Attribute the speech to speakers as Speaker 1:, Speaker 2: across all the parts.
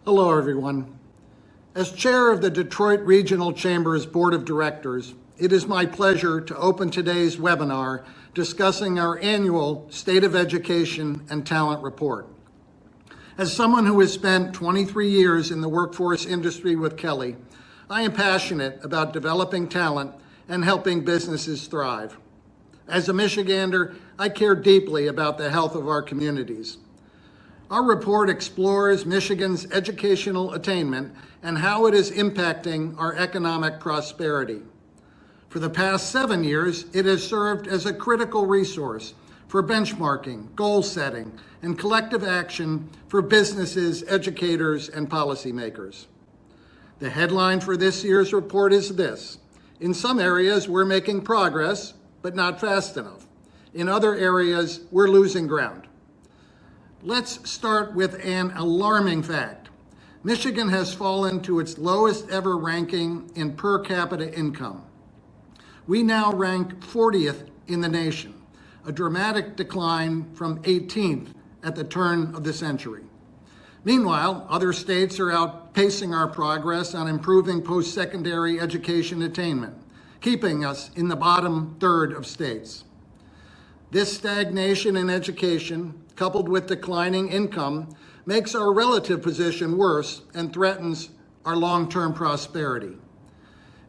Speaker 1: Hello, everyone. As chair of the Detroit Regional Chamber's Board of Directors, it is my pleasure to open today's webinar discussing our annual State of Education and Talent Report. As someone who has spent 23 years in the workforce industry with Kelly, I am passionate about developing talent and helping businesses thrive. As a Michigander, I care deeply about the health of our communities. Our report explores Michigan's educational attainment and how it is impacting our economic prosperity. For the past 7 years, it has served as a critical resource for benchmarking, goal setting, and collective action for businesses, educators, and policymakers. The headline for this year's report is this: in some areas, we're making progress, but not fast enough. In other areas, we're losing ground. Let's start with an alarming fact. Michigan has fallen to its lowest ever ranking in per capita income. We now rank 40th in the nation, a dramatic decline from 18th at the turn of the century. Meanwhile, other states are outpacing our progress on improving post-secondary education attainment, keeping us in the bottom third of states. This stagnation in education, coupled with declining income, makes our relative position worse and threatens our long-term prosperity.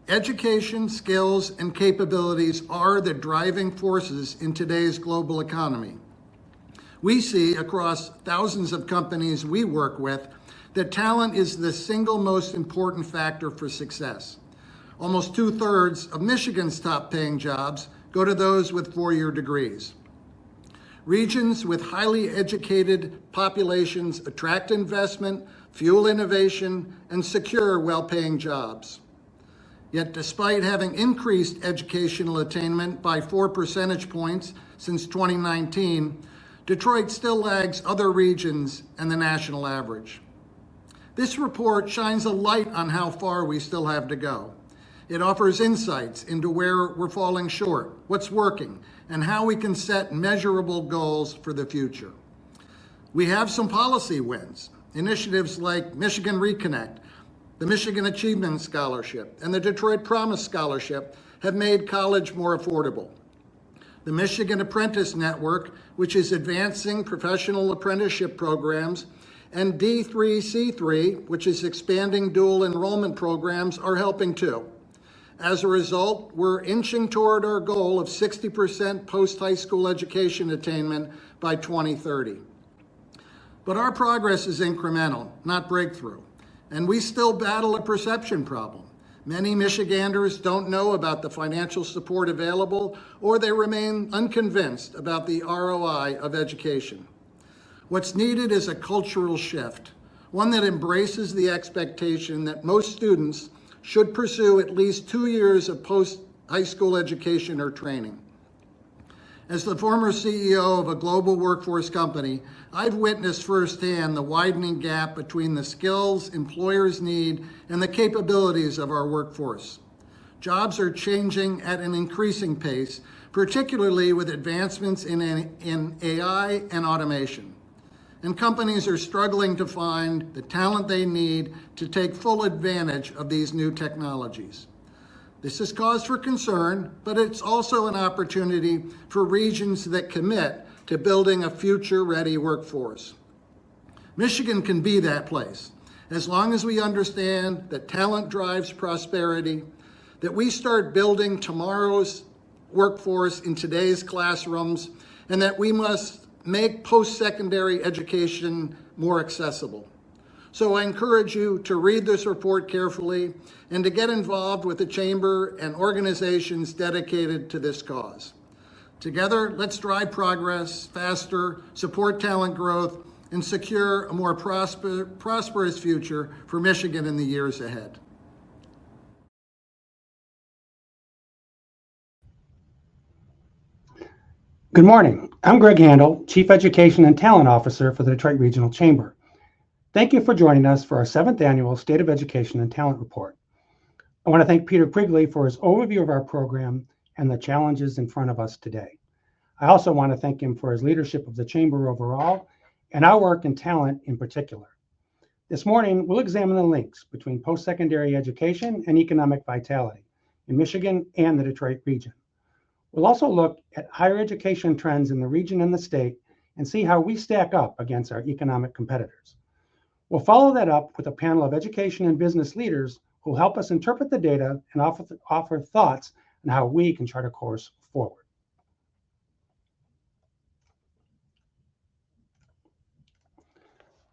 Speaker 1: Education, skills, and capabilities are the driving forces in today's global economy. We see across thousands of companies we work with that talent is the single most important factor for success. Almost 2/3 of Michigan's top-paying jobs go to those with four-year degrees. Regions with highly educated populations attract investment, fuel innovation, and secure well-paying jobs. Yet despite having increased educational attainment by 4 percentage points since 2019, Detroit still lags other regions and the national average. This report shines a light on how far we still have to go. It offers insights into where we're falling short, what's working, and how we can set measurable goals for the future. We have some policy wins. Initiatives like Michigan Reconnect, the Michigan Achievement Scholarship, and the Detroit Promise Scholarship have made college more affordable. The Michigan Apprentice Network, which is advancing professional apprenticeship programs, and D3C3, which is expanding dual enrollment programs, are helping too. As a result, we're inching toward our goal of 60% post-high school education attainment by 2030. But our progress is incremental, not breakthrough, and we still battle a perception problem. Many Michiganders don't know about the financial support available, or they remain unconvinced about the ROI of education. What's needed is a cultural shift, one that embraces the expectation that most students should pursue at least 2 years of post-high school education or training. As the former CEO of a global workforce company, I've witnessed firsthand the widening gap between the skills employers need and the capabilities of our workforce. Jobs are changing at an increasing pace, particularly with advancements in AI and automation. And companies are struggling to find the talent they need to take full advantage of these new technologies. This is cause for concern, but it's also an opportunity for regions that commit to building a future-ready workforce. Michigan can be that place, as long as we understand that talent drives prosperity, that we start building tomorrow's workforce in today's classrooms, and that we must make post-secondary education more accessible. So I encourage you to read this report carefully and to get involved with the Chamber and organizations dedicated to this cause. Together, let's drive progress faster, support talent growth, and secure a more prosperous future for Michigan in the years ahead.
Speaker 2: Good morning. I'm Greg Handel, Chief Education and Talent Officer for the Detroit Regional Chamber. Thank you for joining us for our 7th annual State of Education and Talent Report. I want to thank Peter Quigley for his overview of our program and the challenges in front of us today. I also want to thank him for his leadership of the Chamber overall and our work in talent in particular. This morning, we'll examine the links between post-secondary education and economic vitality in Michigan and the Detroit region. We'll also look at higher education trends in the region and the state and see how we stack up against our economic competitors. We'll follow that up with a panel of education and business leaders who will help us interpret the data and offer thoughts on how we can chart a course forward.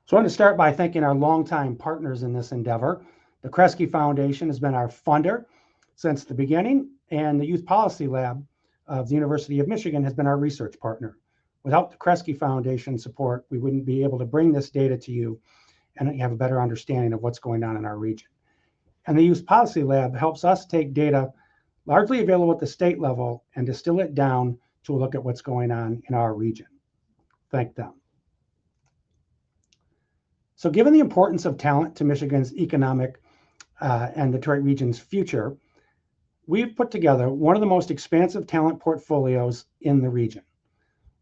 Speaker 2: So I want to start by thanking our longtime partners in this endeavor. The Kresge Foundation has been our funder since the beginning, and the Youth Policy Lab of the University of Michigan has been our research partner. Without the Kresge Foundation support, we wouldn't be able to bring this data to you and have a better understanding of what's going on in our region. And the Youth Policy Lab helps us take data largely available at the state level and distill it down to look at what's going on in our region. Thank them. So given the importance of talent to Michigan's economic and Detroit region's future, we've put together one of the most expansive talent portfolios in the region.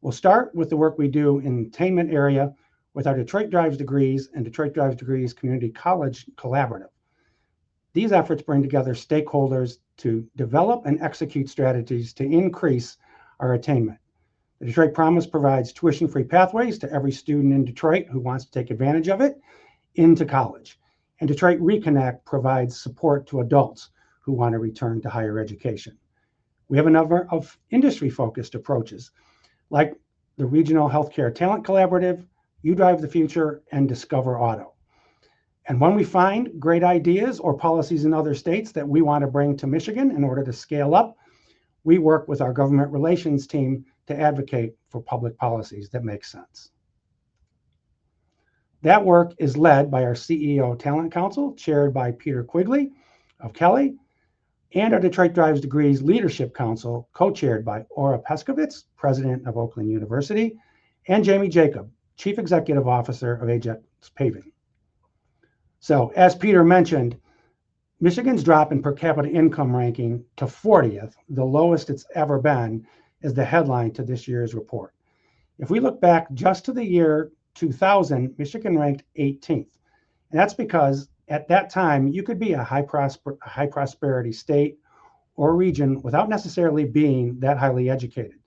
Speaker 2: We'll start with the work we do in the attainment area with our Detroit Drives Degrees and Detroit Drives Degrees Community College Collaborative. These efforts bring together stakeholders to develop and execute strategies to increase our attainment. The Detroit Promise provides tuition-free pathways to every student in Detroit who wants to take advantage of it into college. And Detroit Reconnect provides support to adults who want to return to higher education. We have a number of industry-focused approaches, like the Regional Healthcare Talent Collaborative, You Drive the Future, and Discover Auto. And when we find great ideas or policies in other states that we want to bring to Michigan in order to scale up, we work with our government relations team to advocate for public policies that make sense. That work is led by our CEO Talent Council, chaired by Peter Quigley of Kelly, and our Detroit Drives Degrees Leadership Council, co-chaired by Ora Peskovitz, president of Oakland University, and Jamie Jacob, chief executive officer of Ajax Paving. So, as Peter mentioned, Michigan's drop in per capita income ranking to 40th, the lowest it's ever been, is the headline to this year's report. If we look back just to the year 2000, Michigan ranked 18th. And that's because at that time, you could be a high prosperity state or region without necessarily being that highly educated.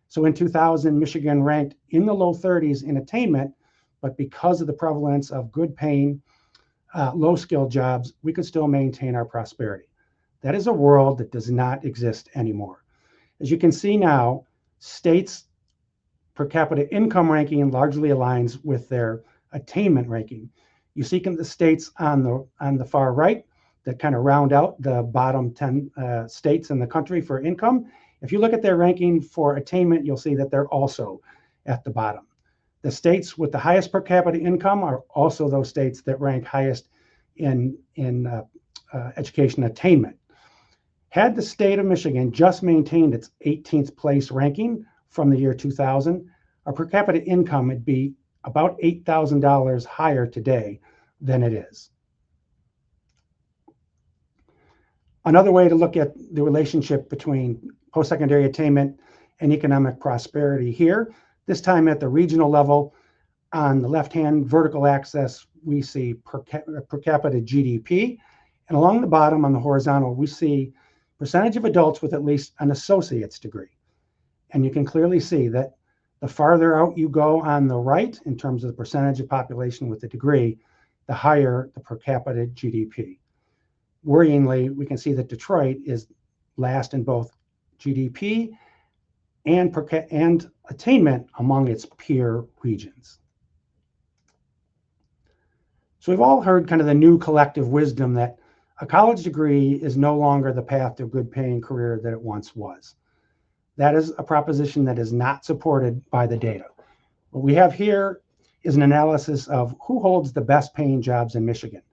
Speaker 2: So in 2000, Michigan ranked in the low 30s in attainment, but because of the prevalence of good paying, low-skilled jobs, we could still maintain our prosperity. That is a world that does not exist anymore. As you can see now, states' per capita income ranking largely aligns with their attainment ranking. You see the states on the far right that kind of round out the bottom 10 states in the country for income. If you look at their ranking for attainment, you'll see that they're also at the bottom. The states with the highest per capita income are also those states that rank highest in education attainment. Had the state of Michigan just maintained its 18th place ranking from the year 2000, our per capita income would be about $8,000 higher today than it is. Another way to look at the relationship between post-secondary attainment and economic prosperity here, this time at the regional level, on the left-hand vertical axis, we see per capita GDP. And along the bottom on the horizontal, we see percentage of adults with at least an associate's degree. And you can clearly see that the farther out you go on the right, in terms of the percentage of population with a degree, the higher the per capita GDP. Worryingly, we can see that Detroit is last in both GDP and attainment among its peer regions. So we've all heard kind of the new collective wisdom that a college degree is no longer the path to a good paying career that it once was. That is a proposition that is not supported by the data. What we have here is an analysis of who holds the best paying jobs in Michigan.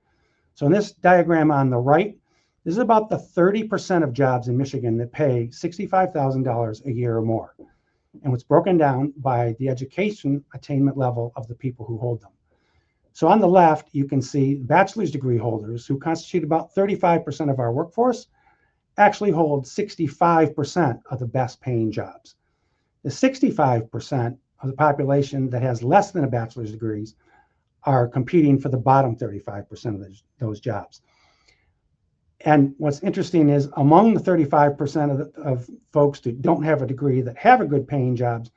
Speaker 2: So in this diagram on the right, this is about the 30% of jobs in Michigan that pay $65,000 a year or more. And it's broken down by the education attainment level of the people who hold them. So on the left, you can see bachelor's degree holders, who constitute about 35% of our workforce, actually hold 65% of the best paying jobs. The 65% of the population that has less than a bachelor's degree are competing for the bottom 35% of those jobs. And what's interesting is among the 35% of folks that don't have a degree that have a good paying jobs,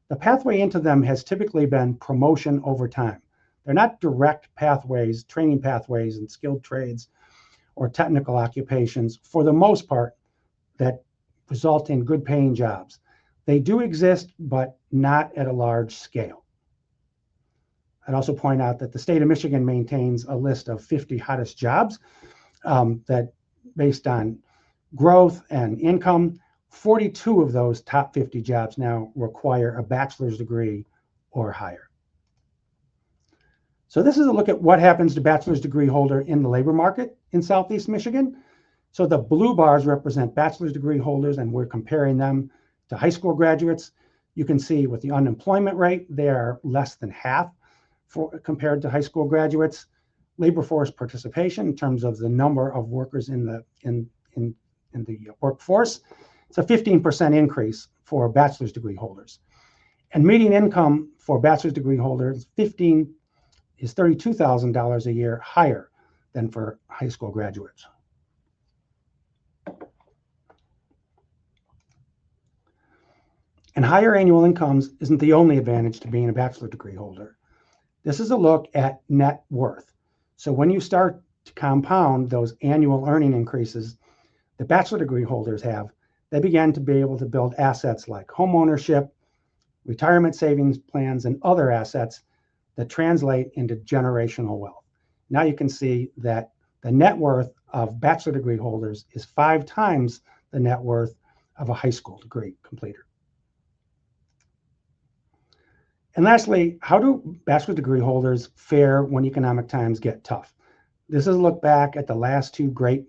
Speaker 2: the pathway into them has typically been promotion over time. They're not direct pathways, training pathways and skilled trades or technical occupations for the most part that result in good paying jobs. They do exist, but not at a large scale. I'd also point out that the state of Michigan maintains a list of 50 hottest jobs that based on growth and income. 42 of those top 50 jobs now require a bachelor's degree or higher. So this is a look at what happens to bachelor's degree holder in the labor market in Southeast Michigan. So the blue bars represent bachelor's degree holders, and we're comparing them to high school graduates. You can see with the unemployment rate, they are less than half compared to high school graduates. Labor force participation in terms of the number of workers in the workforce, it's a 15% increase for bachelor's degree holders. And median income for bachelor's degree holders is $32,000 a year higher than for high school graduates. And higher annual incomes isn't the only advantage to being a bachelor degree holder. This is a look at net worth. So when you start to compound those annual earning increases that bachelor degree holders have, they begin to be able to build assets like home ownership, retirement savings plans, and other assets that translate into generational wealth. Now you can see that the net worth of bachelor degree holders is 5 times the net worth of a high school degree completer. And lastly, how do bachelor degree holders fare when economic times get tough? This is a look back at the last 2 great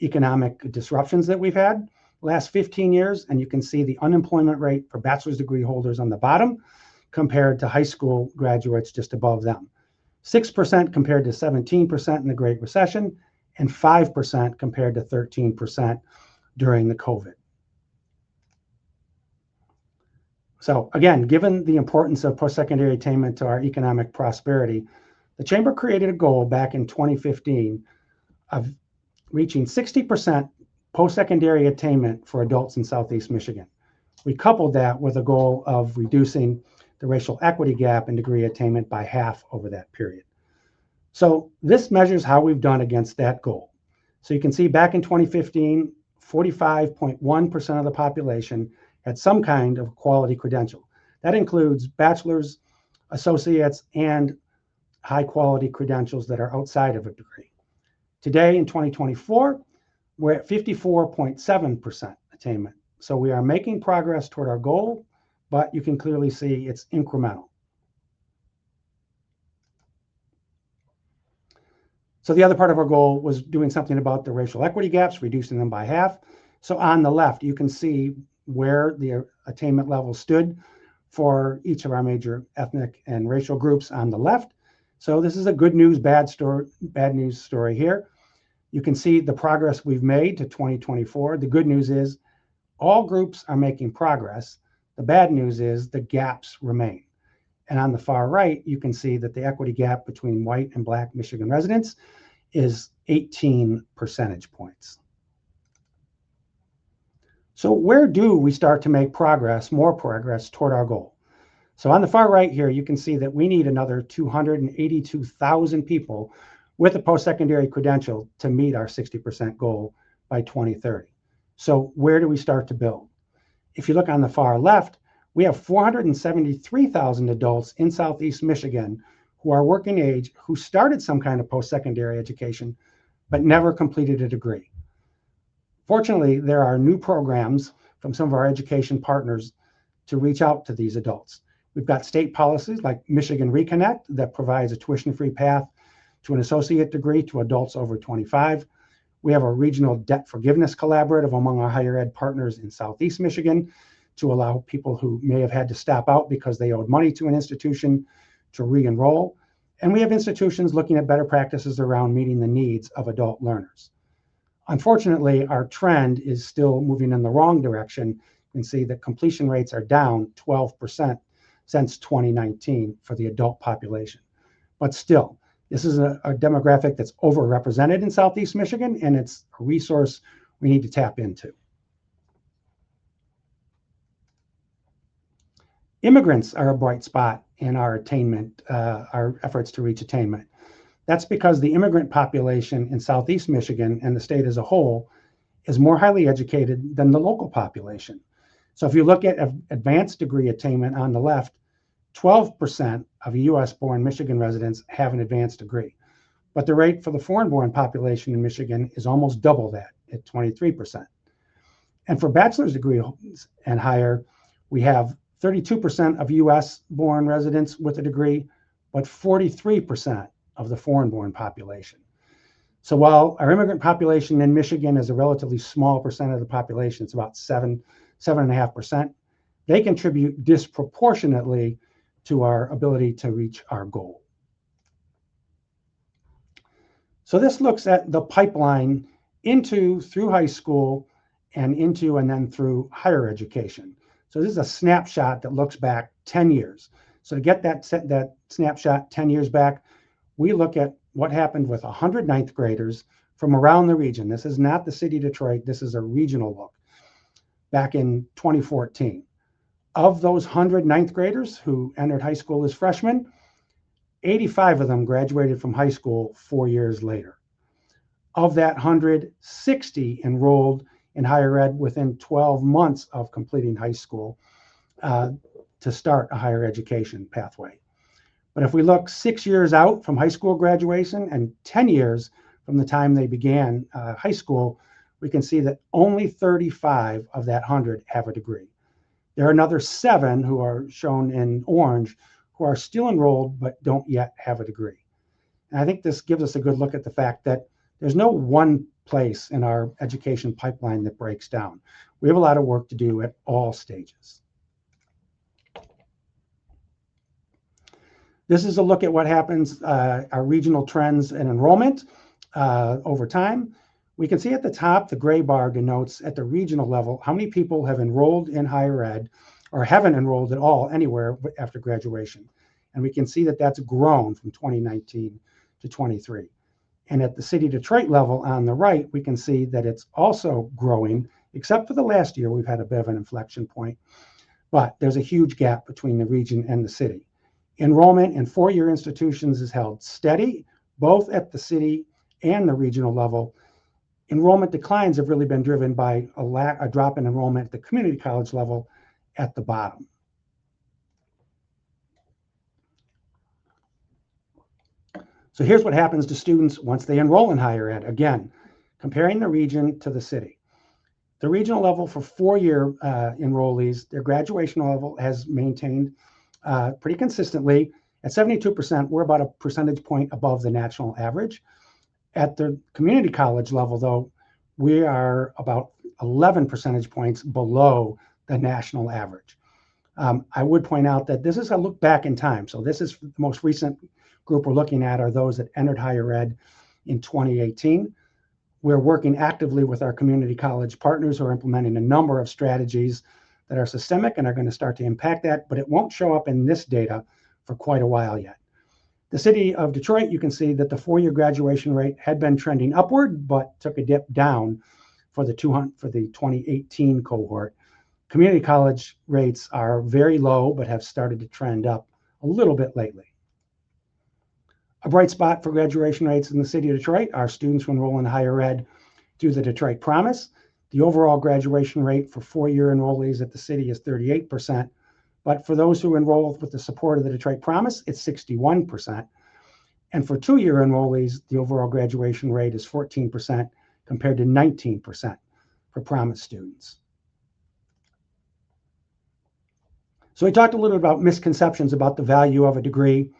Speaker 2: economic disruptions that we've had, last 15 years, and you can see the unemployment rate for bachelor's degree holders on the bottom compared to high school graduates just above them. 6% compared to 17% in the Great Recession, and 5% compared to 13% during the COVID. So again, given the importance of post-secondary attainment to our economic prosperity, the Chamber created a goal back in 2015 of reaching 60% post-secondary attainment for adults in Southeast Michigan. We coupled that with a goal of reducing the racial equity gap in degree attainment by half over that period. So this measures how we've done against that goal. So you can see back in 2015, 45.1% of the population had some kind of quality credential. That includes bachelor's, associates, and high quality credentials that are outside of a degree. Today in 2024, we're at 54.7% attainment. So we are making progress toward our goal, but you can clearly see it's incremental. So the other part of our goal was doing something about the racial equity gaps, reducing them by half. So on the left, you can see where the attainment level stood for each of our major ethnic and racial groups on the left. So this is a good news, bad news story here. You can see the progress we've made to 2024. The good news is all groups are making progress. The bad news is the gaps remain. And on the far right, you can see that the equity gap between white and Black Michigan residents is 18 percentage points. So where do we start to make progress, more progress toward our goal? So on the far right here, you can see that we need another 282,000 people with a post-secondary credential to meet our 60% goal by 2030. So where do we start to build? If you look on the far left, we have 473,000 adults in Southeast Michigan who are working age, who started some kind of post-secondary education, but never completed a degree. Fortunately, there are new programs from some of our education partners to reach out to these adults. We've got state policies like Michigan Reconnect that provides a tuition-free path to an associate degree to adults over 25. We have a regional debt forgiveness collaborative among our higher ed partners in Southeast Michigan to allow people who may have had to stop out because they owed money to an institution to re-enroll. And we have institutions looking at better practices around meeting the needs of adult learners. Unfortunately, our trend is still moving in the wrong direction. You can see that completion rates are down 12% since 2019 for the adult population. But still, this is a demographic that's overrepresented in Southeast Michigan, and it's a resource we need to tap into. Immigrants are a bright spot in our attainment, our efforts to reach attainment. That's because the immigrant population in Southeast Michigan and the state as a whole is more highly educated than the local population. So if you look at advanced degree attainment on the left, 12% of US-born Michigan residents have an advanced degree. But the rate for the foreign-born population in Michigan is almost double that at 23%. And for bachelor's degrees and higher, we have 32% of US-born residents with a degree, but 43% of the foreign-born population. So while our immigrant population in Michigan is a relatively small percent of the population, it's about 7.5%, they contribute disproportionately to our ability to reach our goal. So this looks at the pipeline through high school and then through higher education. So this is a snapshot that looks back 10 years. So to get that snapshot 10 years back, we look at what happened with 100 ninth graders from around the region. This is not the city of Detroit. This is a regional look back in 2014. Of those 100 ninth graders who entered high school as freshmen, 85 of them graduated from high school 4 years later. Of that 100, 60 enrolled in higher ed within 12 months of completing high school to start a higher education pathway. But if we look 6 years out from high school graduation and 10 years from the time they began high school, we can see that only 35 of that 100 have a degree. There are another 7 who are shown in orange who are still enrolled but don't yet have a degree. And I think this gives us a good look at the fact that there's no one place in our education pipeline that breaks down. We have a lot of work to do at all stages. This is a look at what happens, our regional trends in enrollment over time. We can see at the top, the gray bar denotes at the regional level how many people have enrolled in higher ed or haven't enrolled at all anywhere after graduation. And we can see that that's grown from 2019 to 23. And at the city of Detroit level on the right, we can see that it's also growing, except for the last year, we've had a bit of an inflection point. But there's a huge gap between the region and the city. Enrollment in four-year institutions is held steady, both at the city and the regional level. Enrollment declines have really been driven by a drop in enrollment at the community college level at the bottom. So here's what happens to students once they enroll in higher ed. Again, comparing the region to the city. The regional level for four-year enrollees, their graduation level has maintained pretty consistently. At 72%, we're about a percentage point above the national average. At the community college level, though, we are about 11 percentage points below the national average. I would point out that this is a look back in time. So this is the most recent group we're looking at are those that entered higher ed in 2018. We're working actively with our community college partners who are implementing a number of strategies that are systemic and are going to start to impact that, but it won't show up in this data for quite a while yet. The city of Detroit, you can see that the four-year graduation rate had been trending upward, but took a dip down for the 2018 cohort. Community college rates are very low, but have started to trend up a little bit lately. A bright spot for graduation rates in the city of Detroit are students who enroll in higher ed through the Detroit Promise. The overall graduation rate for four-year enrollees at the city is 38%, but for those who enroll with the support of the Detroit Promise, it's 61%. And for two-year enrollees, the overall graduation rate is 14% compared to 19% for Promise students. So we talked a little bit about misconceptions about the value of a degree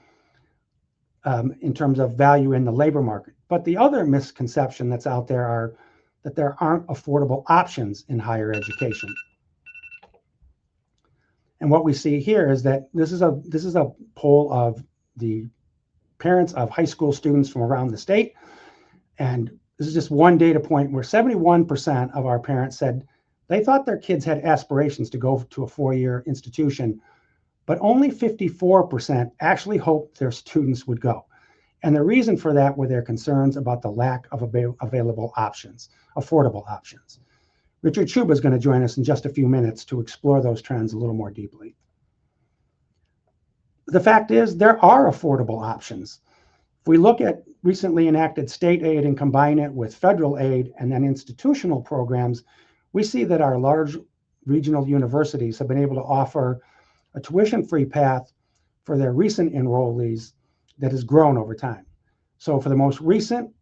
Speaker 2: in terms of value in the labor market. But the other misconception that's out there are that there aren't affordable options in higher education. And what we see here is that this is a poll of the parents of high school students from around the state. And this is just one data point where 71% of our parents said they thought their kids had aspirations to go to a four-year institution, but only 54% actually hoped their students would go. And the reason for that were their concerns about the lack of available options, affordable options. Richard Chuba is going to join us in just a few minutes to explore those trends a little more deeply. The fact is, there are affordable options. If we look at recently enacted state aid and combine it with federal aid and then institutional programs, we see that our large regional universities have been able to offer a tuition-free path for their recent enrollees that has grown over time. So for the most recent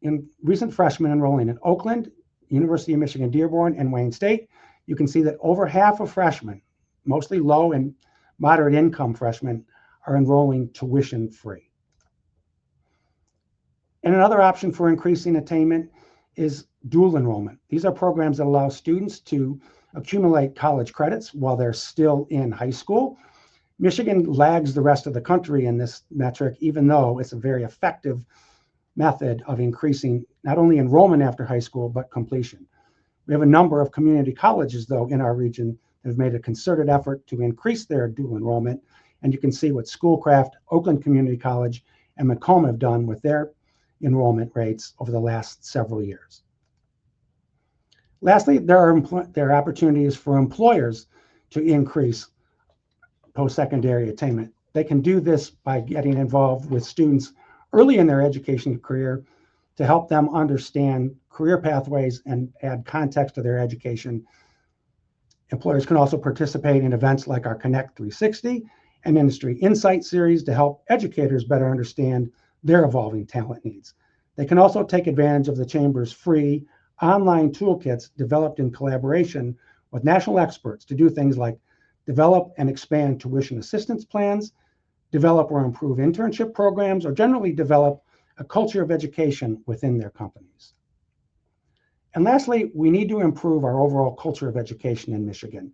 Speaker 2: freshmen enrolling in Oakland, University of Michigan Dearborn, and Wayne State, you can see that over half of freshmen, mostly low and moderate income freshmen, are enrolling tuition free. And another option for increasing attainment is dual enrollment. These are programs that allow students to accumulate college credits while they're still in high school. Michigan lags the rest of the country in this metric, even though it's a very effective method of increasing not only enrollment after high school, but completion. We have a number of community colleges, though, in our region that have made a concerted effort to increase their dual enrollment. And you can see what Schoolcraft, Oakland Community College, and Macomb have done with their enrollment rates over the last several years. Lastly, there are opportunities for employers to increase post-secondary attainment. They can do this by getting involved with students early in their education career to help them understand career pathways and add context to their education. Employers can also participate in events like our Connect 360 and Industry Insight series to help educators better understand their evolving talent needs. They can also take advantage of the Chamber's free online toolkits developed in collaboration with national experts to do things like develop and expand tuition assistance plans, develop or improve internship programs, or generally develop a culture of education within their companies. And lastly, we need to improve our overall culture of education in Michigan.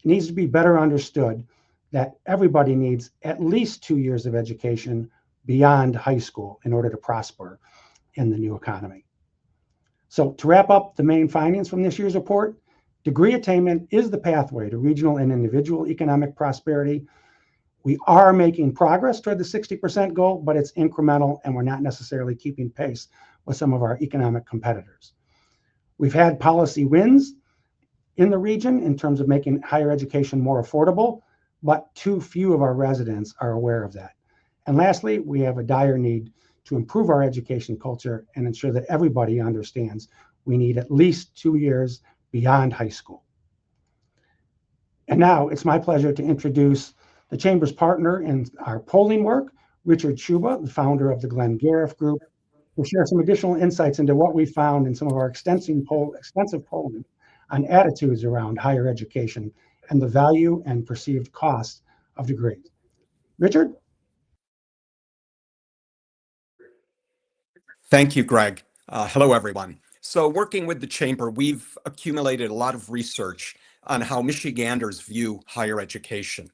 Speaker 2: It needs to be better understood that everybody needs at least 2 years of education beyond high school in order to prosper in the new economy. So to wrap up the main findings from this year's report, degree attainment is the pathway to regional and individual economic prosperity. We are making progress toward the 60% goal, but it's incremental and we're not necessarily keeping pace with some of our economic competitors. We've had policy wins in the region in terms of making higher education more affordable, but too few of our residents are aware of that. And lastly, we have a dire need to improve our education culture and ensure that everybody understands we need at least 2 years beyond high school. And now it's my pleasure to introduce the Chamber's partner in our polling work, Richard Chuba, the founder of the Glenn Gariff Group, will share some additional insights into what we found in some of our extensive polling on attitudes around higher education and the value and perceived cost of degrees. Richard?
Speaker 3: Thank you, Greg. Hello, everyone. So working with the Chamber, we've accumulated a lot of research on how Michiganders view higher education.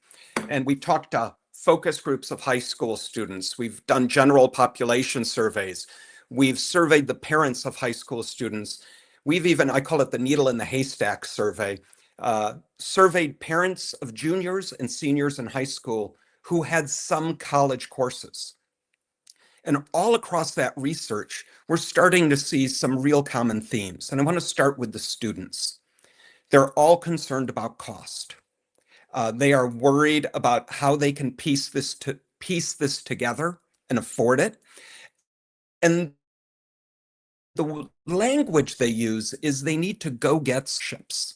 Speaker 3: And we've talked to focus groups of high school students. We've done general population surveys. We've surveyed the parents of high school students. We've even, I call it the needle in the haystack survey, surveyed parents of juniors and seniors in high school who had some college courses. And all across that research, we're starting to see some real common themes. And I want to start with the students. They're all concerned about cost. They are worried about how they can piece this together and afford it. And the language they use is they need to go get scholarships.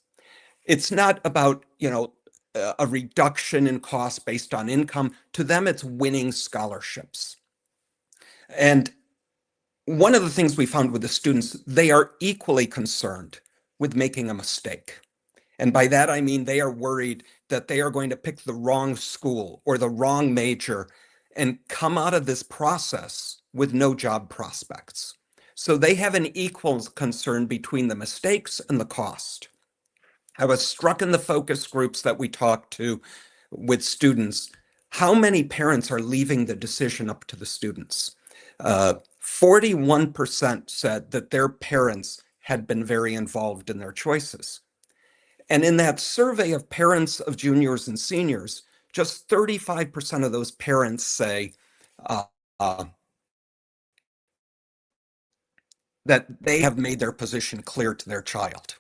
Speaker 3: It's not about, a reduction in cost based on income. To them, it's winning scholarships. And one of the things we found with the students, they are equally concerned with making a mistake. And by that, I mean they are worried that they are going to pick the wrong school or the wrong major and come out of this process with no job prospects. So they have an equal concern between the mistakes and the cost. I was struck in the focus groups that we talked to with students, how many parents are leaving the decision up to the students. 41% said that their parents had been very involved in their choices. And in that survey of parents of juniors and seniors, just 35% of those parents say that they have made their position clear to their child.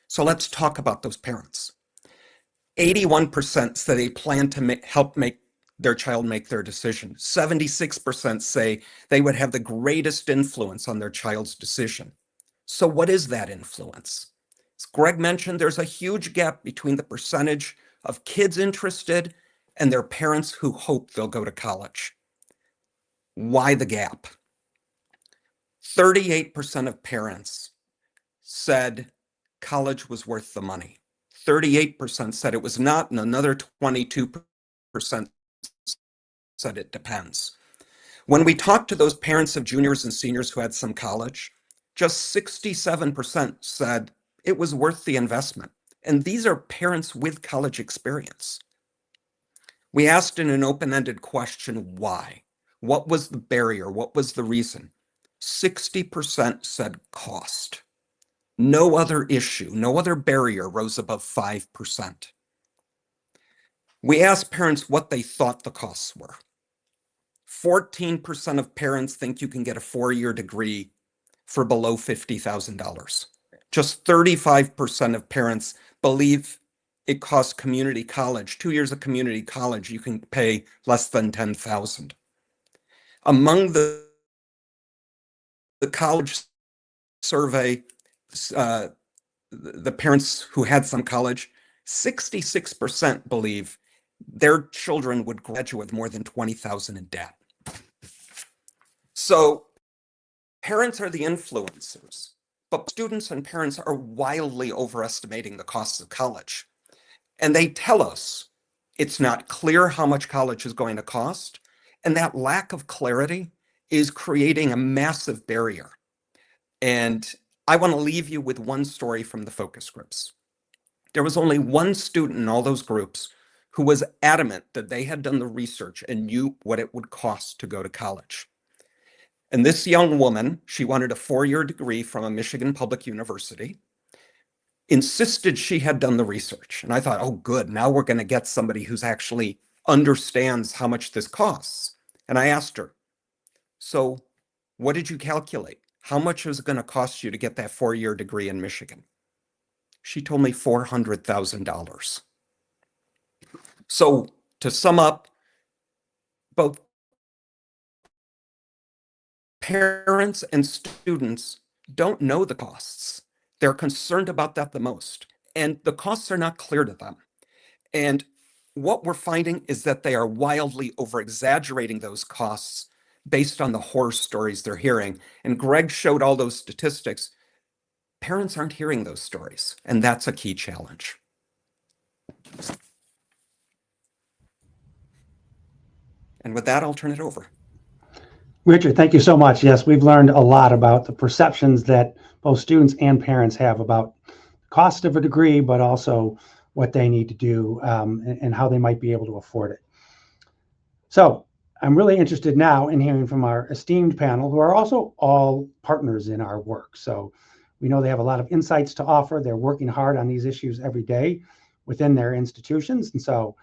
Speaker 3: So let's talk about those parents. 81% say they plan to help make their child make their decision. 76% say they would have the greatest influence on their child's decision. So what is that influence? As Greg mentioned, there's a huge gap between the percentage of kids interested and their parents who hope they'll go to college. Why the gap? 38% of parents said college was worth the money. 38% said it was not, and another 22% said it depends. When we talked to those parents of juniors and seniors who had some college, just 67% said it was worth the investment. And these are parents with college experience. We asked in an open-ended question, why? What was the barrier? What was the reason? 60% said cost. No other issue, no other barrier rose above 5%. We asked parents what they thought the costs were. 14% of parents think you can get a 4-year degree for below $50,000. Just 35% of parents believe it costs community college, 2 years of community college, you can pay less than $10,000. Among the college survey, the parents who had some college, 66% believe their children would graduate with more than $20,000 in debt. So parents are the influencers, but students and parents are wildly overestimating the costs of college. And they tell us it's not clear how much college is going to cost, and that lack of clarity is creating a massive barrier. And I want to leave you with one story from the focus groups. There was only one student in all those groups who was adamant that they had done the research and knew what it would cost to go to college. And this young woman, she wanted a 4-year degree from a Michigan public university, insisted she had done the research. And I thought, oh, good, now we're going to get somebody who's actually understands how much this costs. And I asked her, so what did you calculate? How much is it going to cost you to get that 4-year degree in Michigan? She told me $400,000. So to sum up, both parents and students don't know the costs. They're concerned about that the most, and the costs are not clear to them. And what we're finding is that they are wildly over-exaggerating those costs based on the horror stories they're hearing. And Greg showed all those statistics. Parents aren't hearing those stories, and that's a key challenge. And with that, I'll turn it over.
Speaker 2: Richard, thank you so much. Yes, we've learned a lot about the perceptions that both students and parents have about the cost of a degree, but also what they need to do and how they might be able to afford it. So I'm really interested now in hearing from our esteemed panel, who are also all partners in our work. So we know they have a lot of insights to offer. They're working hard on these issues every day within their institutions. And so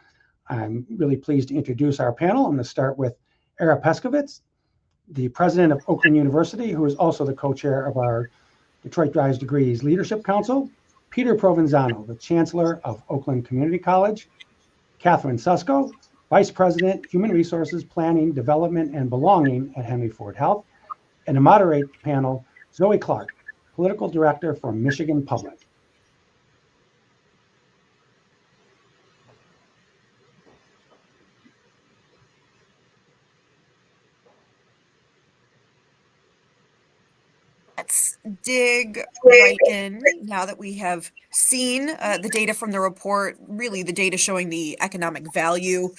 Speaker 2: I'm really pleased to introduce our panel. I'm going to start with Era Peskovitz, the president of Oakland University, who is also the co-chair of our Detroit Rise Degrees Leadership Council, Peter Provenzano, the chancellor of Oakland Community College, Catherine Susko, vice president, Human Resources, Planning, Development, and Belonging at Henry Ford Health, and to moderate the panel, Zoe Clark, political director for Michigan Public.
Speaker 4: Let's dig right in now that we have seen the data from the report, really the data showing the economic value,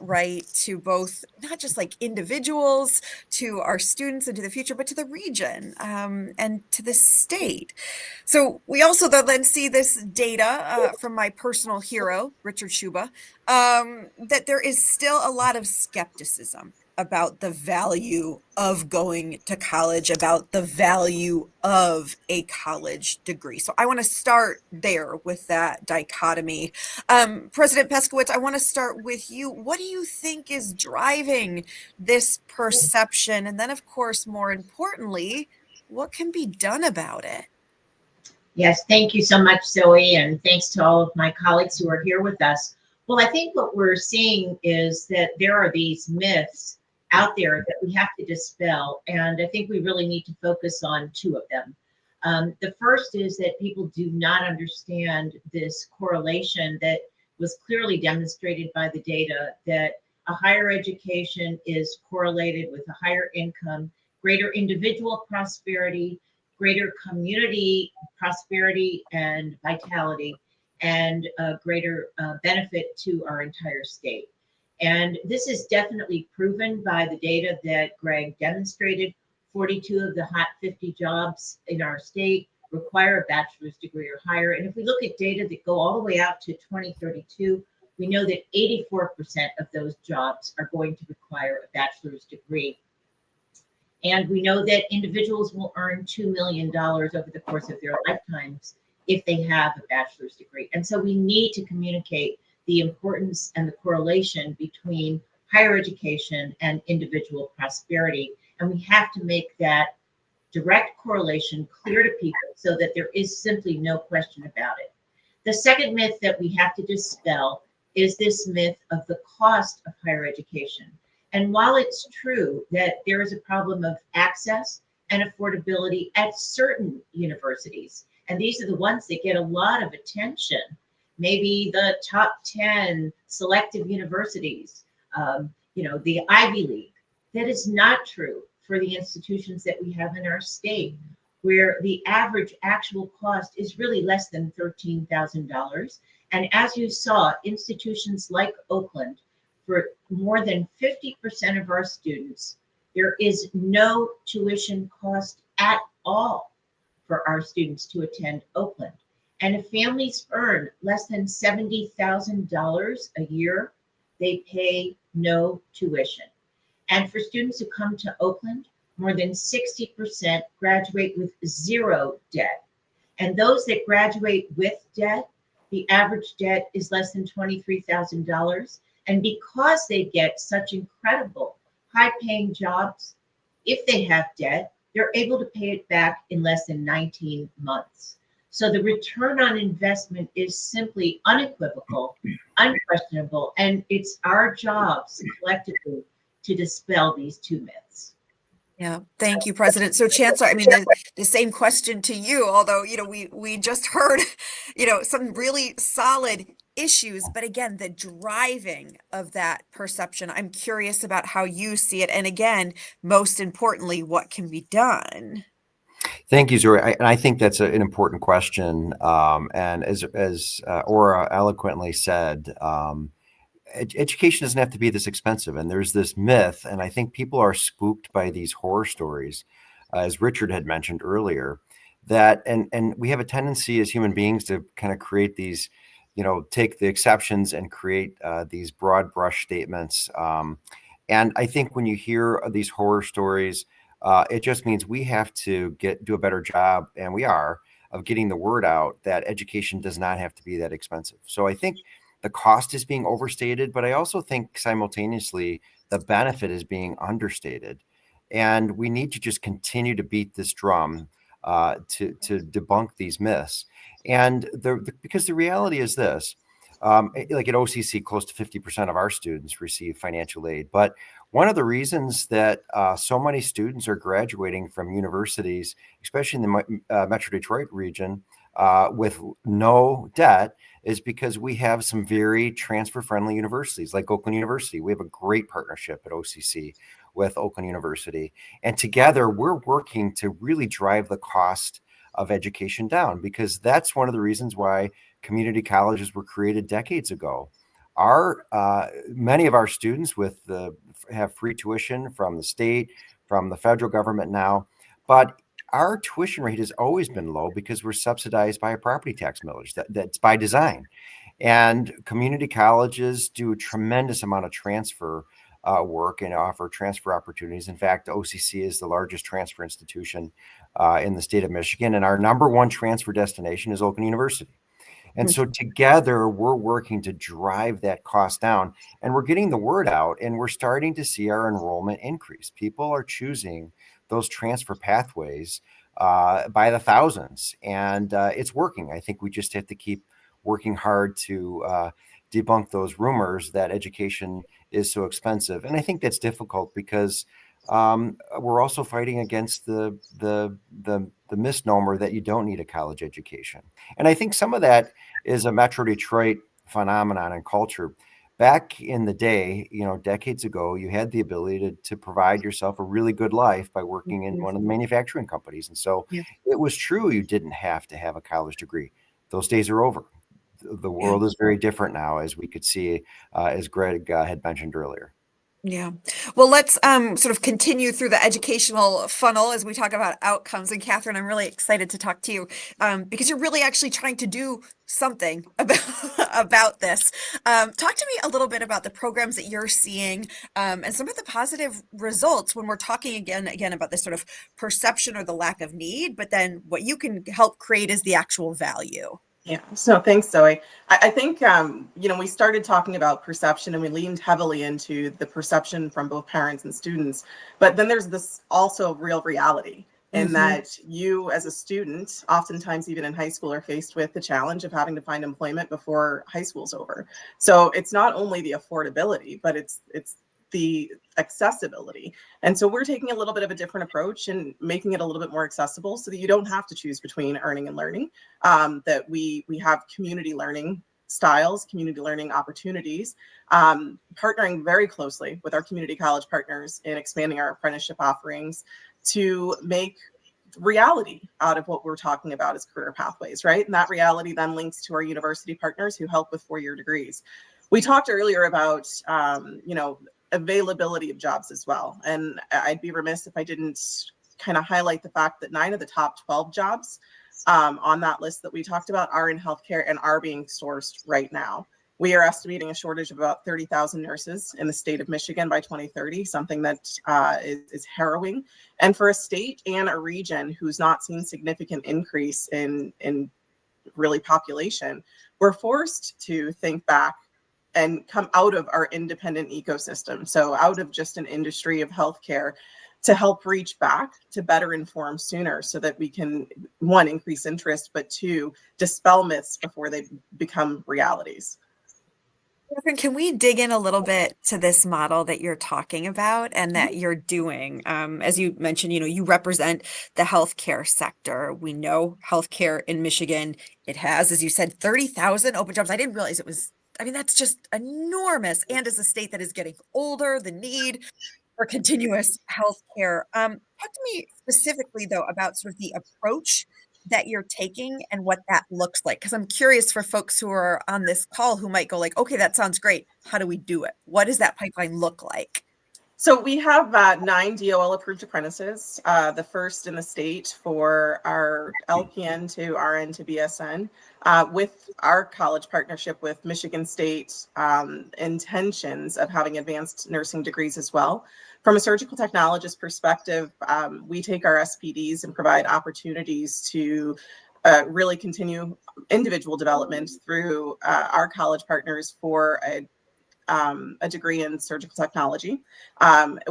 Speaker 4: right, to both not just like individuals, to our students and to the future, but to the region and to the state. So we also then see this data from my personal hero, Richard Schuba, that there is still a lot of skepticism about the value of going to college, about the value of a college degree. So I want to start there with that dichotomy. President Peskowitz, I want to start with you. What do you think is driving this perception? And then, of course, more importantly, what can be done about it?
Speaker 5: Yes, thank you so much, Zoe, and thanks to all of my colleagues who are here with us. Well, I think what we're seeing is that there are these myths out there that we have to dispel, and I think we really need to focus on two of them. The first is that people do not understand this correlation that was clearly demonstrated by the data that a higher education is correlated with a higher income, greater individual prosperity, greater community prosperity and vitality, and a greater benefit to our entire state. And this is definitely proven by the data that Greg demonstrated. 42 of the hot 50 jobs in our state require a bachelor's degree or higher. And if we look at data that go all the way out to 2032, we know that 84% of those jobs are going to require a bachelor's degree. And we know that individuals will earn $2 million over the course of their lifetimes if they have a bachelor's degree. And so we need to communicate the importance and the correlation between higher education and individual prosperity. And we have to make that direct correlation clear to people so that there is simply no question about it. The second myth that we have to dispel is this myth of the cost of higher education. And while it's true that there is a problem of access and affordability at certain universities, and these are the ones that get a lot of attention, maybe the top 10 selective universities, the Ivy League, that is not true for the institutions that we have in our state, where the average actual cost is really less than $13,000. And as you saw, institutions like Oakland, for more than 50% of our students, there is no tuition cost at all for our students to attend Oakland. And if families earn less than $70,000 a year, they pay no tuition. And for students who come to Oakland, more than 60% graduate with zero debt. And those that graduate with debt, the average debt is less than $23,000. And because they get such incredible high-paying jobs, if they have debt, they're able to pay it back in less than 19 months. So the return on investment is simply unequivocal, unquestionable, and it's our jobs collectively to dispel these two myths.
Speaker 4: Yeah, thank you, President. So, Chancellor, I mean, the same question to you, although, we just heard, some really solid issues, but again, the driving of that perception, I'm curious about how you see it. And again, most importantly, what can be done?
Speaker 6: Thank you, Zuri. And I think that's an important question. And as Aura eloquently said, education doesn't have to be this expensive. And there's this myth, and I think people are spooked by these horror stories, as Richard had mentioned earlier, that and we have a tendency as human beings to kind of create these, take the exceptions and create these broad brush statements. And I think when you hear these horror stories, it just means we have to do a better job, and we are, of getting the word out that education does not have to be that expensive. So I think the cost is being overstated, but I also think simultaneously the benefit is being understated. And we need to just continue to beat this drum to debunk these myths. And because the reality is this, like at OCC, close to 50% of our students receive financial aid. But one of the reasons that so many students are graduating from universities, especially in the Metro Detroit region, with no debt, is because we have some very transfer-friendly universities like Oakland University. We have a great partnership at OCC with Oakland University. And together, we're working to really drive the cost of education down, because that's one of the reasons why community colleges were created decades ago. Many of our students have free tuition from the state, from the federal government now, but our tuition rate has always been low because we're subsidized by a property tax millage. That's by design. And community colleges do a tremendous amount of transfer work and offer transfer opportunities. In fact, OCC is the largest transfer institution in the state of Michigan, and our number one transfer destination is Oakland University. And so together we're working to drive that cost down, and we're getting the word out, and we're starting to see our enrollment increase. People are choosing those transfer pathways by the thousands, and it's working. I think we just have to keep working hard to debunk those rumors that education is so expensive. And I think that's difficult because we're also fighting against the misnomer that you don't need a college education. And I think some of that is a Metro Detroit phenomenon and culture. Back in the day, decades ago, you had the ability to provide yourself a really good life by working in one of the manufacturing companies. And so
Speaker 4: Yeah.
Speaker 6: it was true you didn't have to have a college degree. Those days are over. The
Speaker 4: Yeah.
Speaker 6: world is very different now, as we could see, as Greg had mentioned earlier.
Speaker 4: Yeah. Well, let's sort of continue through the educational funnel as we talk about outcomes. And Catherine, I'm really excited to talk to you because you're really actually trying to do something about this. Talk to me a little bit about the programs that you're seeing and some of the positive results when we're talking again about this sort of perception or the lack of need, but then what you can help create is the actual value.
Speaker 7: Yeah, so thanks, Zoe. I think, we started talking about perception and we leaned heavily into the perception from both parents and students. But then there's this also real reality in that you as a student, oftentimes even in high school, are faced with the challenge of having to find employment before high school's over. So it's not only the affordability, but it's the accessibility. And so we're taking a little bit of a different approach and making it a little bit more accessible so that you don't have to choose between earning and learning, that we have community learning styles, community learning opportunities, partnering very closely with our community college partners in expanding our apprenticeship offerings to make reality out of what we're talking about as career pathways, right? And that reality then links to our university partners who help with four-year degrees. We talked earlier about, availability of jobs as well. And I'd be remiss if I didn't kind of highlight the fact that 9 of the top 12 jobs on that list that we talked about are in healthcare and are being sourced right now. We are estimating a shortage of about 30,000 nurses in the state of Michigan by 2030, something that is harrowing. And for a state and a region who's not seen significant increase in really population, we're forced to think back and come out of our independent ecosystem. So out of just an industry of healthcare to help reach back to better inform sooner so that we can, one, increase interest, but two, dispel myths before they become realities.
Speaker 4: Catherine, can we dig in a little bit to this model that you're talking about and that you're doing? As you mentioned, you represent the healthcare sector. We know healthcare in Michigan, it has, as you said, 30,000 open jobs. I didn't realize it was, that's just enormous. And as a state that is getting older, the need for continuous healthcare. Talk to me specifically, though, about sort of the approach that you're taking and what that looks like. Because I'm curious for folks who are on this call who might go like, okay, that sounds great. How do we do it? What does that pipeline look like?
Speaker 7: So we have 9 DOL approved apprentices, the first in the state for our LPN to RN to BSN, with our college partnership with Michigan State, intentions of having advanced nursing degrees as well. From a surgical technologist perspective, we take our SPDs and provide opportunities to really continue individual development through our college partners for a degree in surgical technology,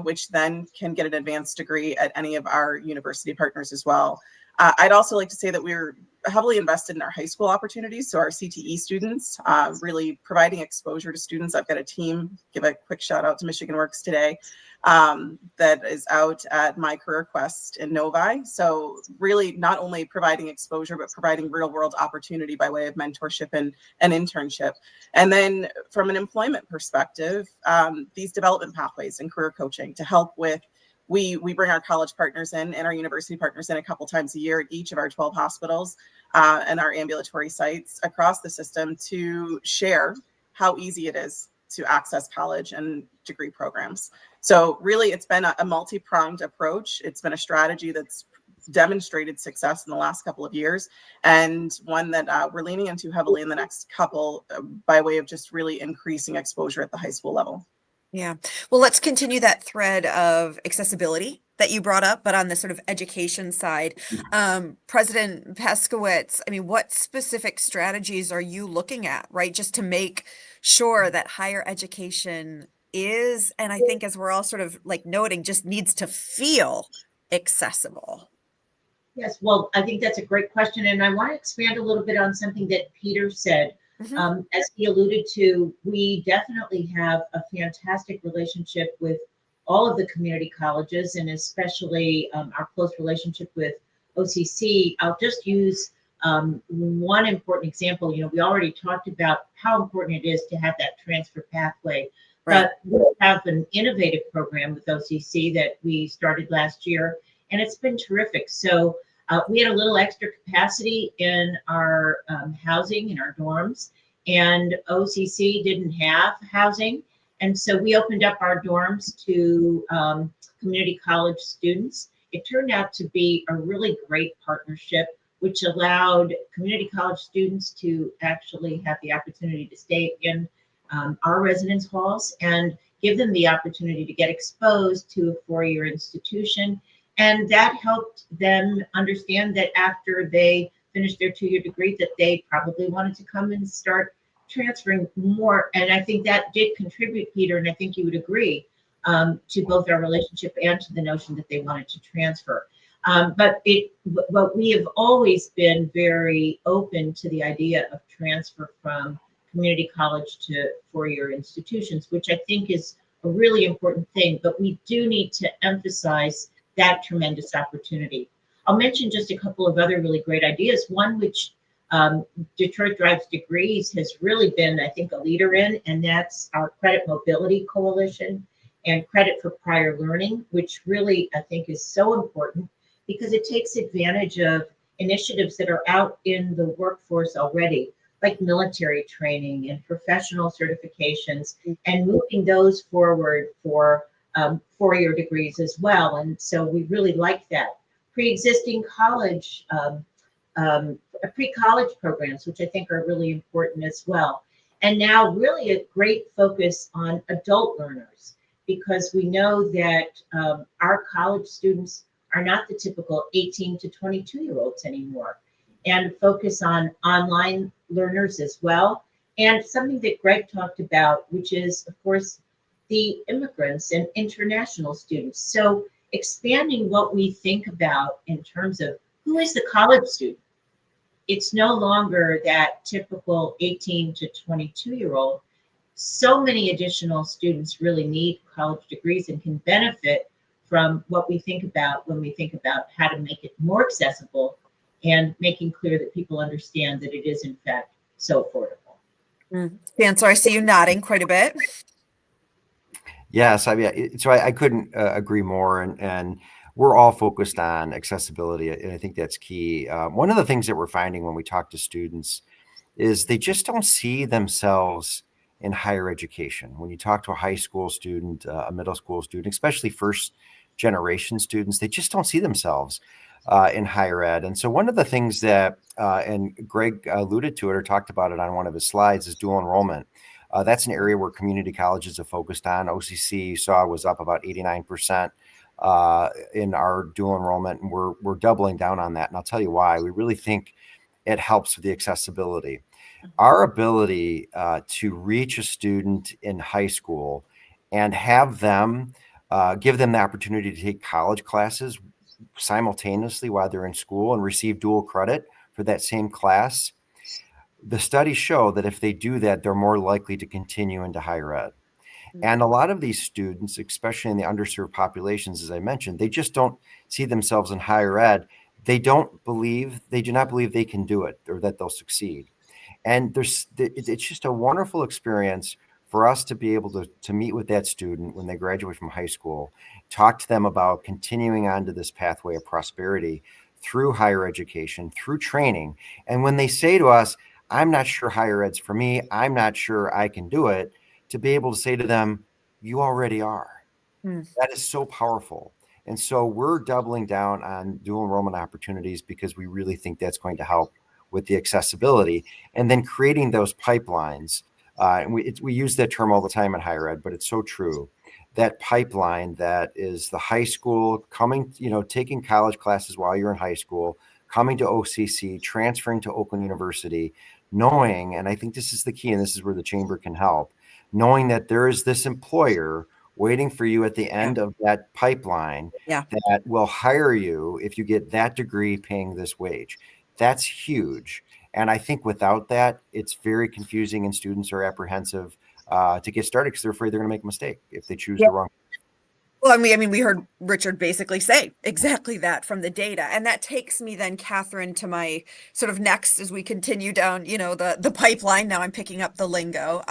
Speaker 7: which then can get an advanced degree at any of our university partners as well. I'd also like to say that we're heavily invested in our high school opportunities. So our CTE students, really providing exposure to students. I've got a team, give a quick shout out to Michigan Works today, that is out at my Career Quest in Novi. So really not only providing exposure, but providing real world opportunity by way of mentorship and internship. And then from an employment perspective, these development pathways and career coaching to help with, we bring our college partners in and our university partners in a couple times a year at each of our 12 hospitals and our ambulatory sites across the system to share how easy it is to access college and degree programs. So really, it's been a multi-pronged approach. It's been a strategy that's demonstrated success in the last couple of years, and one that we're leaning into heavily in the next couple by way of just really increasing exposure at the high school level.
Speaker 4: Yeah. Well, let's continue that thread of accessibility that you brought up, but on the sort of education side, President Peskowitz, I mean, what specific strategies are you looking at, right? Just to make sure that higher education is, and I think as we're all sort of like noting, just needs to feel accessible.
Speaker 5: Yes, well, I think that's a great question, and I want to expand a little bit on something that Peter said. As he alluded to, we definitely have a fantastic relationship with all of the community colleges, and especially our close relationship with OCC. I'll just use one important example. You know, we already talked about how important it is to have that transfer pathway,
Speaker 4: Right.
Speaker 5: but we have an innovative program with OCC that we started last year, and it's been terrific. So we had a little extra capacity in our housing in our dorms, and OCC didn't have housing. And so we opened up our dorms to community college students. It turned out to be a really great partnership, which allowed community college students to actually have the opportunity to stay in our residence halls and give them the opportunity to get exposed to a four-year institution. And that helped them understand that after they finished their two-year degree, that they probably wanted to come and start transferring more. And I think that did contribute, Peter, and I think you would agree, to both our relationship and to the notion that they wanted to transfer. But we have always been very open to the idea of transfer from community college to four-year institutions, which I think is a really important thing. But we do need to emphasize that tremendous opportunity. I'll mention just a couple of other really great ideas. One which Detroit Drives Degrees has really been, I think, a leader in, and that's our Credit Mobility Coalition and Credit for Prior Learning, which really, I think, is so important because it takes advantage of initiatives that are out in the workforce already, like military training and professional certifications, and moving those forward for four-year degrees as well. And so we really like that. Pre-existing college, pre-college programs, which I think are really important as well. And now really a great focus on adult learners, because we know that our college students are not the typical 18 to 22-year-olds anymore, and focus on online learners as well. And something that Greg talked about, which is, of course, the immigrants and international students. So expanding what we think about in terms of who is the college student. It's no longer that typical 18 to 22-year-old. So many additional students really need college degrees and can benefit from what we think about when we think about how to make it more accessible and making clear that people understand that it is in fact so affordable.
Speaker 4: Chancellor, I see you nodding quite a bit.
Speaker 6: Yes, I mean, so I couldn't agree more, and we're all focused on accessibility, and I think that's key. One of the things that we're finding when we talk to students is they just don't see themselves in higher education. When you talk to a high school student, a middle school student, especially first generation students, they just don't see themselves in higher ed. And so one of the things that, and Greg alluded to it or talked about it on one of his slides, is dual enrollment. That's an area where community colleges have focused on. OCC saw was up about 89% in our dual enrollment, and we're doubling down on that. And I'll tell you why. We really think it helps with the accessibility. Our ability to reach a student in high school and have them give them the opportunity to take college classes simultaneously while they're in school and receive dual credit for that same class. The studies show that if they do that, they're more likely to continue into higher ed. And a lot of these students, especially in the underserved populations, as I mentioned, they just don't see themselves in higher ed. They do not believe they can do it or that they'll succeed. And it's just a wonderful experience for us to be able to meet with that student when they graduate from high school, talk to them about continuing on to this pathway of prosperity through higher education, through training. And when they say to us, I'm not sure higher ed's for me, I'm not sure I can do it, to be able to say to them, you already are. That is so powerful. And so we're doubling down on dual enrollment opportunities because we really think that's going to help with the accessibility, and then creating those pipelines. And we use that term all the time in higher ed, but it's so true that pipeline that is the high school coming, taking college classes while you're in high school, coming to OCC, transferring to Oakland University, knowing, and I think this is the key, and this is where the chamber can help, knowing that there is this employer waiting for you at the end of that pipeline
Speaker 4: Yeah.
Speaker 6: that will hire you if you get that degree paying this wage. That's huge. And I think without that, it's very confusing and students are apprehensive to get started because they're afraid they're going to make a mistake if they choose the wrong.
Speaker 4: Well, I mean, we heard Richard basically say exactly that from the data. And that takes me then, Catherine, to my sort of next as we continue down, the pipeline. Now I'm picking up the lingo,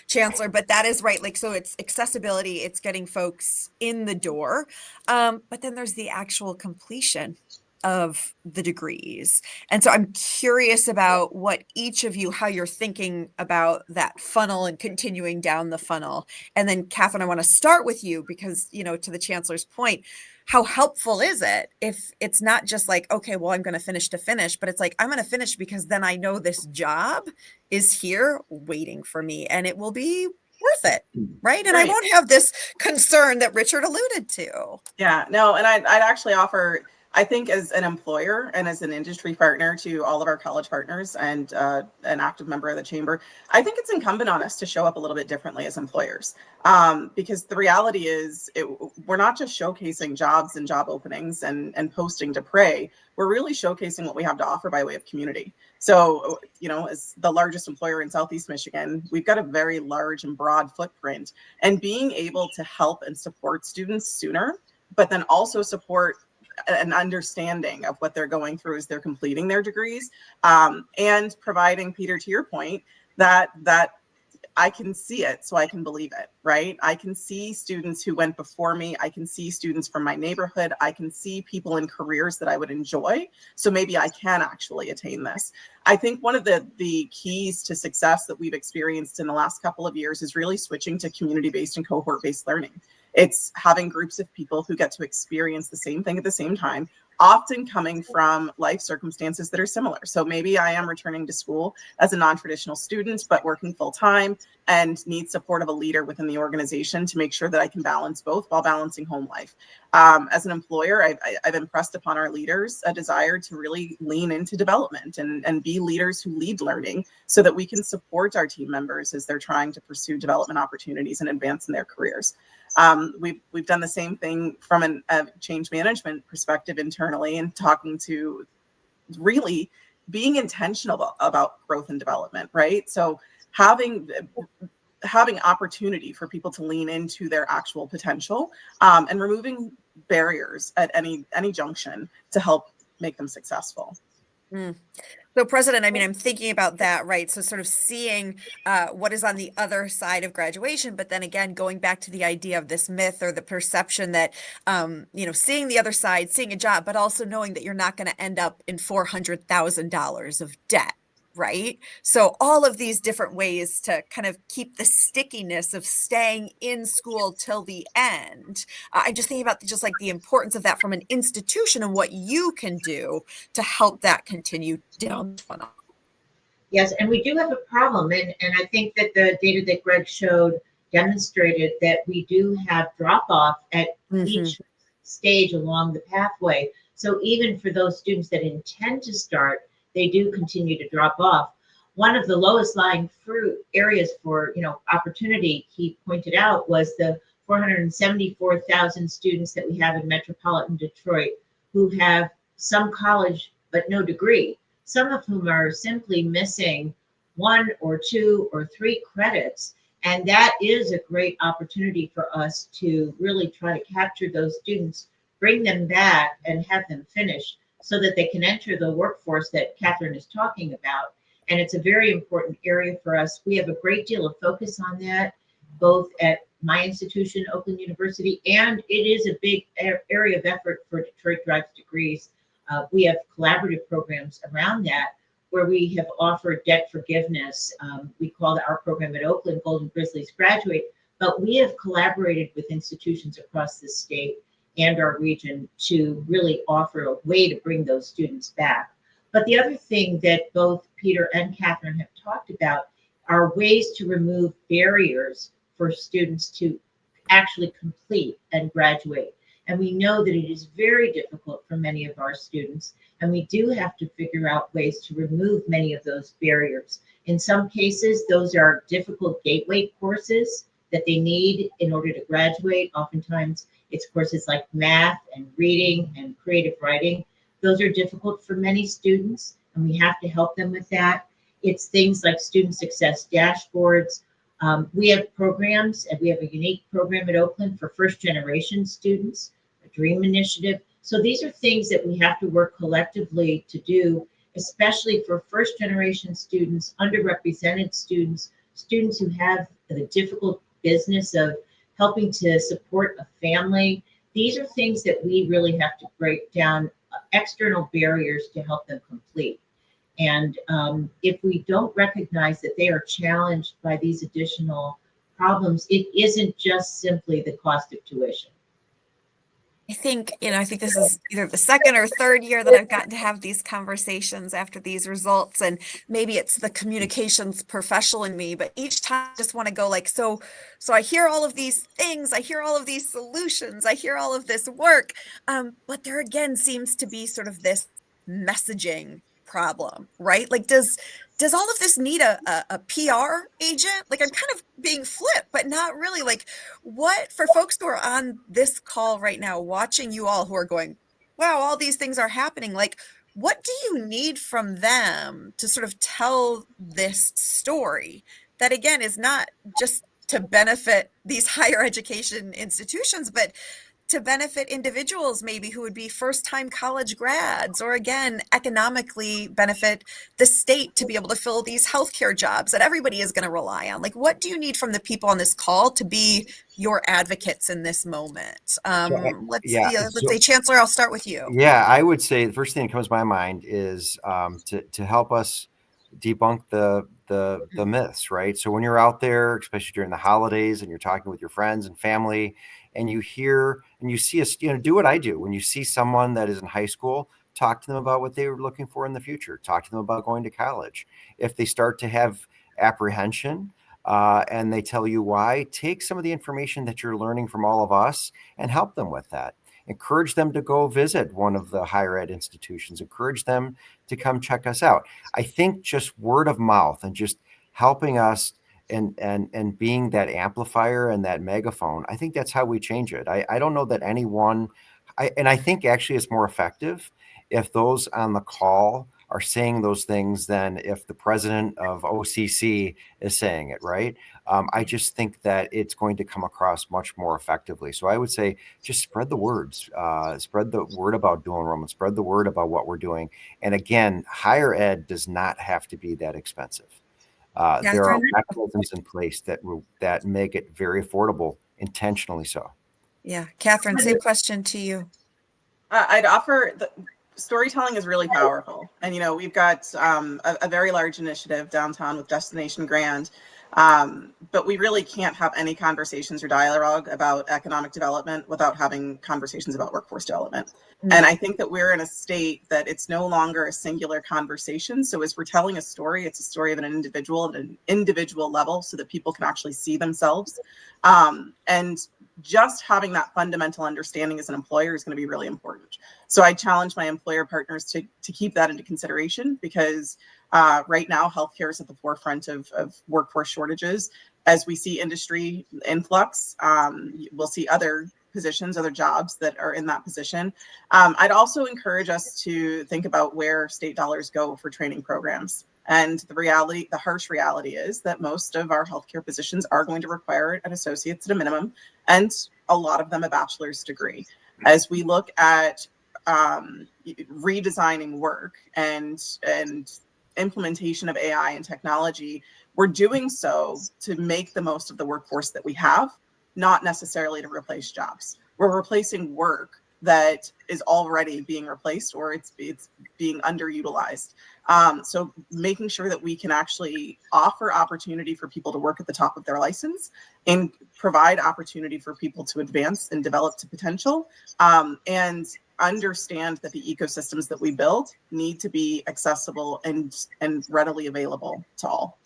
Speaker 4: Chancellor, but that is right. Like, so it's accessibility, it's getting folks in the door. But then there's the actual completion of the degrees. And so I'm curious about what each of you, how you're thinking about that funnel and continuing down the funnel. And then Catherine, I want to start with you because, to the Chancellor's point, how helpful is it if it's not just like, okay, well, I'm going to finish to finish, but it's like, I'm going to finish because then I know this job is here waiting for me and it will be worth it. Right. And I won't have this concern that Richard alluded to.
Speaker 7: Yeah, no, and I'd actually offer, I think as an employer and as an industry partner to all of our college partners and an active member of the chamber, I think it's incumbent on us to show up a little bit differently as employers. Because the reality is we're not just showcasing jobs and job openings and posting to pray, we're really showcasing what we have to offer by way of community. So, as the largest employer in Southeast Michigan, we've got a very large and broad footprint, and being able to help and support students sooner, but then also support an understanding of what they're going through as they're completing their degrees, and providing, Peter, to your point, that I can see it, so I can believe it, right? I can see students who went before me. I can see students from my neighborhood. I can see people in careers that I would enjoy. So maybe I can actually attain this. I think one of the keys to success that we've experienced in the last couple of years is really switching to community-based and cohort-based learning. It's having groups of people who get to experience the same thing at the same time, often coming from life circumstances that are similar. So maybe I am returning to school as a non-traditional student, but working full time and need support of a leader within the organization to make sure that I can balance both while balancing home life. As an employer, I've impressed upon our leaders a desire to really lean into development and be leaders who lead learning so that we can support our team members as they're trying to pursue development opportunities and advance in their careers. We've done the same thing from a change management perspective internally, and talking to really being intentional about growth and development, right? So having opportunity for people to lean into their actual potential, and removing barriers at any junction to help make them successful.
Speaker 4: So, President, I mean, I'm thinking about that, right? So, sort of seeing what is on the other side of graduation, but then again, going back to the idea of this myth or the perception that, seeing the other side, seeing a job, but also knowing that you're not going to end up in $400,000 of debt. Right. So all of these different ways to kind of keep the stickiness of staying in school till the end. I'm just thinking about just like the importance of that from an institution and what you can do to help that continue down the funnel.
Speaker 5: Yes, and we do have a problem, and I think that the data that Greg showed demonstrated that we do have drop off at each stage along the pathway. So even for those students that intend to start, they do continue to drop off. One of the lowest lying fruit areas for opportunity, he pointed out, was the 474,000 students that we have in metropolitan Detroit who have some college but no degree. Some of whom are simply missing 1 or 2 or 3 credits. And that is a great opportunity for us to really try to capture those students, bring them back and have them finish so that they can enter the workforce that Catherine is talking about. And it's a very important area for us. We have a great deal of focus on that, both at my institution, Oakland University, and it is a big area of effort for Detroit Drives Degrees. We have collaborative programs around that where we have offered debt forgiveness. We call our program at Oakland Golden Grizzlies Graduate, but we have collaborated with institutions across the state and our region to really offer a way to bring those students back. But the other thing that both Peter and Catherine have talked about are ways to remove barriers for students to actually complete and graduate. And we know that it is very difficult for many of our students, and we do have to figure out ways to remove many of those barriers. In some cases, those are difficult gateway courses that they need in order to graduate. Oftentimes, it's courses like math and reading and creative writing. Those are difficult for many students, and we have to help them with that. It's things like student success dashboards. We have programs, and we have a unique program at Oakland for first generation students, a DREAM initiative. So these are things that we have to work collectively to do, especially for first generation students, underrepresented students, students who have the difficult business of helping to support a family. These are things that we really have to break down external barriers to help them complete. And if we don't recognize that they are challenged by these additional problems, it isn't just simply the cost of tuition.
Speaker 4: I think this is either the second or third year that I've gotten to have these conversations after these results, and maybe it's the communications professional in me, but each time I just want to go like, so I hear all of these things, I hear all of these solutions, I hear all of this work, but there again seems to be sort of this messaging problem, right? Like, does all of this need a PR agent? Like, I'm kind of being flip, but not really. Like, what for folks who are on this call right now, watching you all who are going, wow, all these things are happening. Like, what do you need from them to sort of tell this story that, again, is not just to benefit these higher education institutions, but to benefit individuals maybe who would be first-time college grads, or again, economically benefit the state to be able to fill these healthcare jobs that everybody is going to rely on? Like, what do you need from the people on this call to be your advocates in this moment?
Speaker 6: Yeah.
Speaker 4: Let's say, Chancellor, I'll start with you.
Speaker 6: Yeah, I would say the first thing that comes to my mind is to help us debunk the myths, right? So when you're out there, especially during the holidays, and you're talking with your friends and family, and you hear and you see us, do what I do. When you see someone that is in high school, talk to them about what they were looking for in the future. Talk to them about going to college. If they start to have apprehension, and they tell you why, take some of the information that you're learning from all of us and help them with that. Encourage them to go visit one of the higher ed institutions. Encourage them to come check us out. I think just word of mouth and just helping us and being that amplifier and that megaphone, I think that's how we change it. I don't know that anyone, I think actually it's more effective if those on the call are saying those things than if the president of OCC is saying it, right? I just think that it's going to come across much more effectively. So I would say just spread the words, spread the word about dual enrollment, spread the word about what we're doing. And again, higher ed does not have to be that expensive. There are
Speaker 4: Catherine?
Speaker 6: mechanisms in place that make it very affordable, intentionally so.
Speaker 4: Yeah, Catherine, same question to you.
Speaker 7: I'd offer storytelling is really powerful. And, we've got a very large initiative downtown with Destination Grand. But we really can't have any conversations or dialogue about economic development without having conversations about workforce development. And I think that we're in a state that it's no longer a singular conversation. So as we're telling a story, it's a story of an individual at an individual level so that people can actually see themselves. And just having that fundamental understanding as an employer is going to be really important. So I challenge my employer partners to keep that into consideration, because right now healthcare is at the forefront of workforce shortages. As we see industry influx, we'll see other positions, other jobs that are in that position. I'd also encourage us to think about where state dollars go for training programs. And the harsh reality is that most of our healthcare positions are going to require an associate's at a minimum, and a lot of them a bachelor's degree. As we look at redesigning work and implementation of AI and technology, we're doing so to make the most of the workforce that we have, not necessarily to replace jobs. We're replacing work that is already being replaced, or it's being underutilized. So making sure that we can actually offer opportunity for people to work at the top of their license and provide opportunity for people to advance and develop to potential, and understand that the ecosystems that we build need to be accessible and readily available to all.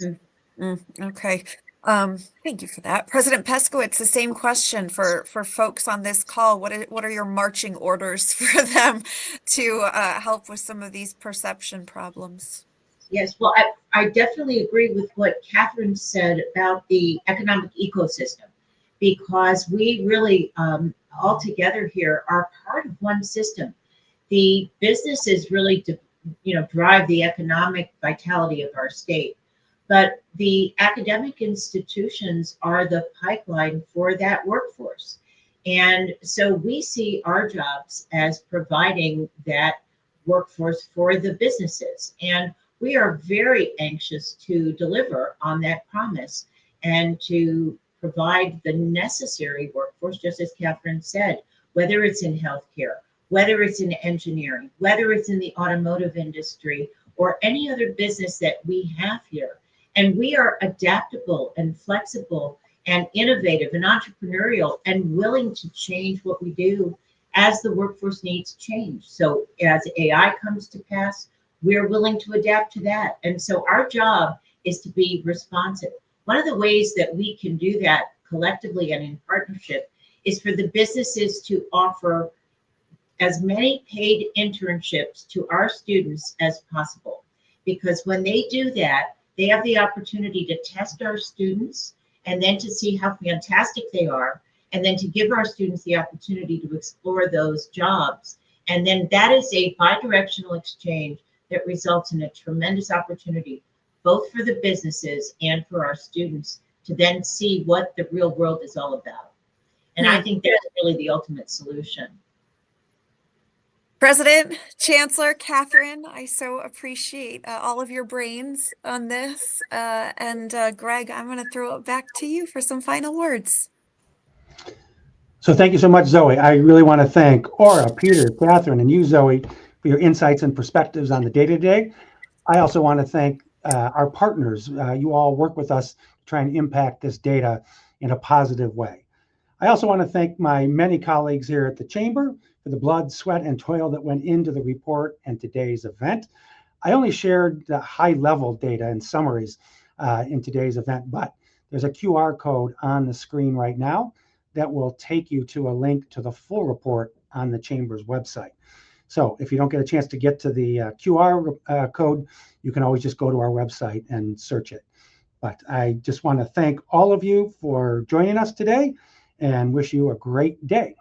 Speaker 4: Okay. Thank you for that. President Peskowitz, the same question for folks on this call. What are your marching orders for them to help with some of these perception problems?
Speaker 5: Yes, well, I definitely agree with what Catherine said about the economic ecosystem, because we really, all together here, are part of one system. The businesses really, drive the economic vitality of our state, but the academic institutions are the pipeline for that workforce. And so we see our jobs as providing that workforce for the businesses. And we are very anxious to deliver on that promise and to provide the necessary workforce, just as Catherine said, whether it's in healthcare, whether it's in engineering, whether it's in the automotive industry, or any other business that we have here. And we are adaptable and flexible and innovative and entrepreneurial and willing to change what we do as the workforce needs change. So as AI comes to pass, we're willing to adapt to that. And so our job is to be responsive. One of the ways that we can do that collectively and in partnership is for the businesses to offer as many paid internships to our students as possible. Because when they do that, they have the opportunity to test our students and then to see how fantastic they are, and then to give our students the opportunity to explore those jobs. And then that is a bi-directional exchange that results in a tremendous opportunity, both for the businesses and for our students, to then see what the real world is all about. And I think that's really the ultimate solution.
Speaker 4: President, Chancellor, Catherine, I so appreciate all of your brains on this. And Greg, I'm going to throw it back to you for some final words.
Speaker 2: So thank you so much, Zoe. I really want to thank Aura, Peter, Catherine, and you, Zoe, for your insights and perspectives on the day-to-day. I also want to thank our partners. You all work with us to try and impact this data in a positive way. I also want to thank my many colleagues here at the Chamber for the blood, sweat, and toil that went into the report and today's event. I only shared the high-level data and summaries in today's event, but there's a QR code on the screen right now that will take you to a link to the full report on the Chamber's website. So if you don't get a chance to get to the QR code, you can always just go to our website and search it. But I just want to thank all of you for joining us today and wish you a great day.